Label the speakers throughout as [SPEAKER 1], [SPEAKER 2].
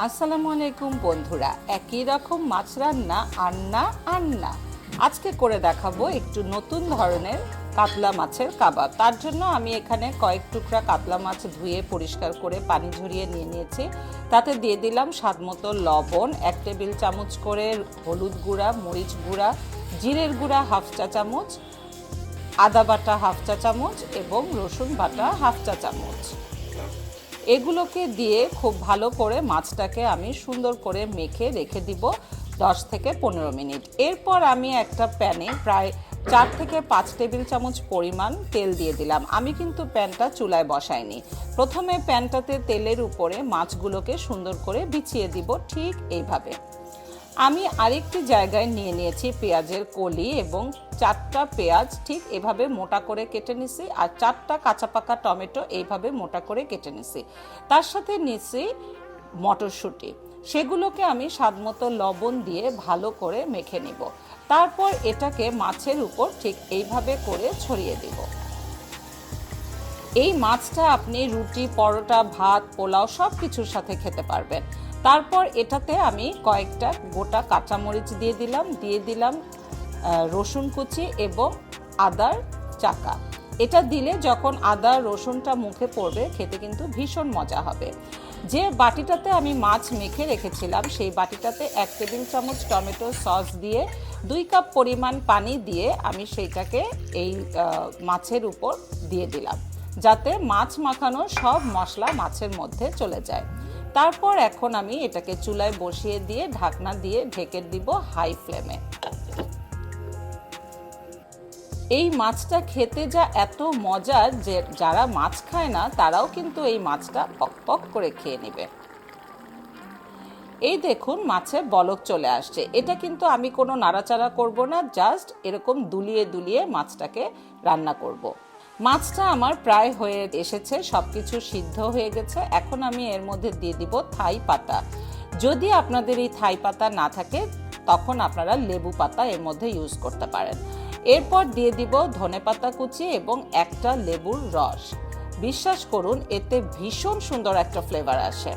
[SPEAKER 1] আসসালামু আলাইকুম বন্ধুরা, একই রকম মাছ রান্না আর না। আজকে করে দেখাবো একটু নতুন ধরনের কাতলা মাছের কাবাব। তার জন্য আমি এখানে কয়েক টুকরা কাতলা মাছ ধুয়ে পরিষ্কার করে পানি ঝরিয়ে নিয়ে নিয়েছি। তাতে দিয়ে দিলাম স্বাদমতো লবণ, 1 টেবিল চামচ করে হলুদ গুঁড়া, মরিচ গুঁড়া, জিরের গুঁড়া হাফ চা চামচ, আদা বাটা হাফ চা চামচ এবং রসুন বাটা হাফ চা চামচ। এগুলোকে দিয়ে খুব ভালো করে মাছটাকে আমি সুন্দর করে মেখে রেখে দিব 10 থেকে 15 মিনিট। এরপর আমি একটা প্যানে প্রায় 4 থেকে 5 টেবিল চামচ পরিমাণ তেল দিয়ে দিলাম। আমি কিন্তু প্যানটা চুলায় বসাইনি। প্রথমে প্যানটাতে তেলের উপরে মাছগুলোকে সুন্দর করে বিছিয়ে দিব, ঠিক এইভাবে। আমি আরেকটি জায়গায় নিয়ে নিয়েছি পেঁয়াজের কলি এবং 4টা পেঁয়াজ ঠিক এভাবে মোটা করে কেটে নিছি, আর 4টা কাঁচা পাকা টমেটো এইভাবে মোটা করে কেটে নিছি। তার সাথে নিছি মটরশুঁটি, সেগুলোকে আমি স্বাদমতো লবণ দিয়ে ভালো করে মেখে নিব। তারপর এটাকে মাছের উপর ঠিক এইভাবে করে ছড়িয়ে দিব। এই মাছটা আপনি রুটি, পরোটা, ভাত, পোলাও সব কিছুর সাথে খেতে পারবেন। তারপর এটাতে আমি কয়েকটা গোটা কাঁচামরিচ দিয়ে দিলাম রসুন কুচি এবং আদার চাকা। এটা দিলে যখন আদা রসুনটা মুখে পড়বে খেতে কিন্তু ভীষণ মজা হবে। যে বাটিটাতে আমি মাছ মেখে রেখেছিলাম সেই বাটিটাতে 1 টেবিল চামচ টমেটো সস দিয়ে 2 কাপ পরিমাণ পানি দিয়ে আমি সেইটাকে এই মাছের উপর দিয়ে দিলাম, যাতে মাছ মাখানো সব মশলা মাছের মধ্যে চলে যায়। তারপর এখন আমি এটাকে চুলায় বসিয়ে দিয়ে ঢাকনা দিয়ে ঢেকে দিব হাই ফ্লেমে। এই মাছটা খেতে যা এত মজার যে যারা মাছ খায় না তারাও কিন্তু এই মাছটা পক পক করে খেয়ে নেবে। এই দেখুন মাছের বলক চলে আসছে। এটা কিন্তু আমি কোনো নাড়াচাড়া করব না, জাস্ট এরকম দুলিয়ে দুলিয়ে মাছটাকে রান্না করব। মাছটা আমার প্রায় হয়ে এসেছে, সব কিছু সিদ্ধ হয়ে গেছে। এখন আমি এর মধ্যে দিয়ে দিব থাই পাতা। যদি আপনাদের এই থাই পাতা না থাকে তখন আপনারা লেবু পাতা এর মধ্যে ইউজ করতে পারেন। এরপর দিয়ে দিব ধনেপাতা কুচি এবং একটা লেবুর রস। বিশ্বাস করুন এতে ভীষণ সুন্দর একটা ফ্লেভার আসে।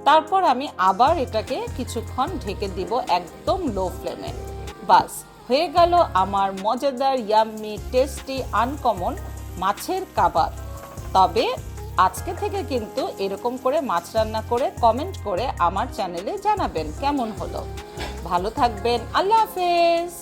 [SPEAKER 1] তারপর আমি আবার এটাকে কিছুক্ষণ ঢেকে দিব একদম লো ফ্লেমে। বাস হয়ে গেল আমার মজাদার, ইয়াম্মি, টেস্টি, আনকমন মাছের কাবাব। তবে আজকে থেকে কিন্তু এরকম করে মাছ রান্না করে কমেন্ট করে আমার চ্যানেলে জানাবেন কেমন হলো। ভালো থাকবেন, আল্লাহ হাফেজ।